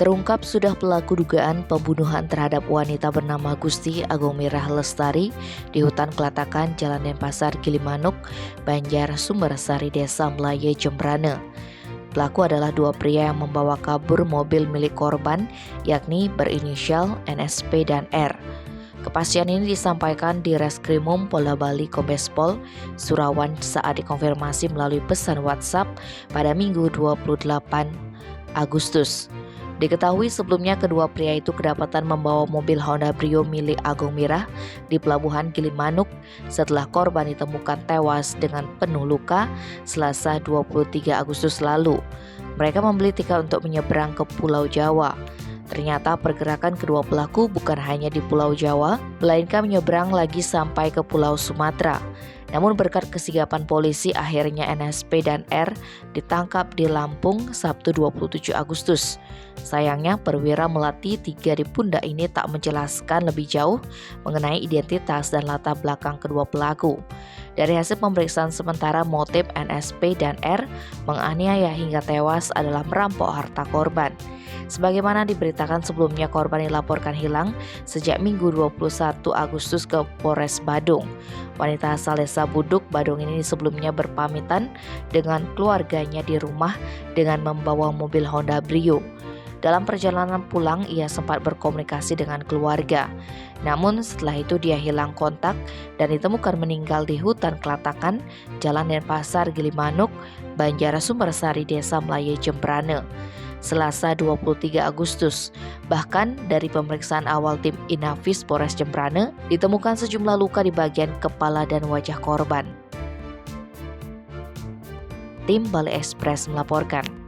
Terungkap sudah pelaku dugaan pembunuhan terhadap wanita bernama Gusti Agungmirah Lestari di hutan Kelatakan, Jalan Denpasar, Gilimanuk, Banjar Sumbersari, Desa Melaye, Jembrane. Pelaku adalah dua pria yang membawa kabur mobil milik korban, yakni berinisial NSP dan R. Kepastian ini disampaikan di Reskrimum Polda Bali Kombespol Surawan saat dikonfirmasi melalui pesan WhatsApp pada Minggu 28 Agustus. Diketahui sebelumnya kedua pria itu kedapatan membawa mobil Honda Brio milik Agungmirah di Pelabuhan Gilimanuk setelah korban ditemukan tewas dengan penuh luka Selasa 23 Agustus lalu. Mereka membeli tiket untuk menyeberang ke Pulau Jawa. Ternyata pergerakan kedua pelaku bukan hanya di Pulau Jawa, melainkan menyeberang lagi sampai ke Pulau Sumatera. Namun berkat kesigapan polisi, akhirnya NSP dan R ditangkap di Lampung Sabtu 27 Agustus. Sayangnya perwira melati 3 di pundak ini tak menjelaskan lebih jauh mengenai identitas dan latar belakang kedua pelaku. Dari hasil pemeriksaan sementara, motif NSP dan R menganiaya hingga tewas adalah merampok harta korban. Sebagaimana diberitakan sebelumnya, korban dilaporkan hilang sejak Minggu 21 Agustus ke Polres Badung. Wanita asal desa Buduk, Badung ini sebelumnya berpamitan dengan keluarganya di rumah dengan membawa mobil Honda Brio. Dalam perjalanan pulang, ia sempat berkomunikasi dengan keluarga. Namun setelah itu dia hilang kontak dan ditemukan meninggal di hutan Kelatakan, Jalan Denpasar, Gilimanuk, Banjar Sumbersari, Desa Melaye, Jembrane, Selasa 23 Agustus. Bahkan dari pemeriksaan awal tim Inafis Polres Jembrane ditemukan sejumlah luka di bagian kepala dan wajah korban. Tim Bali Express melaporkan.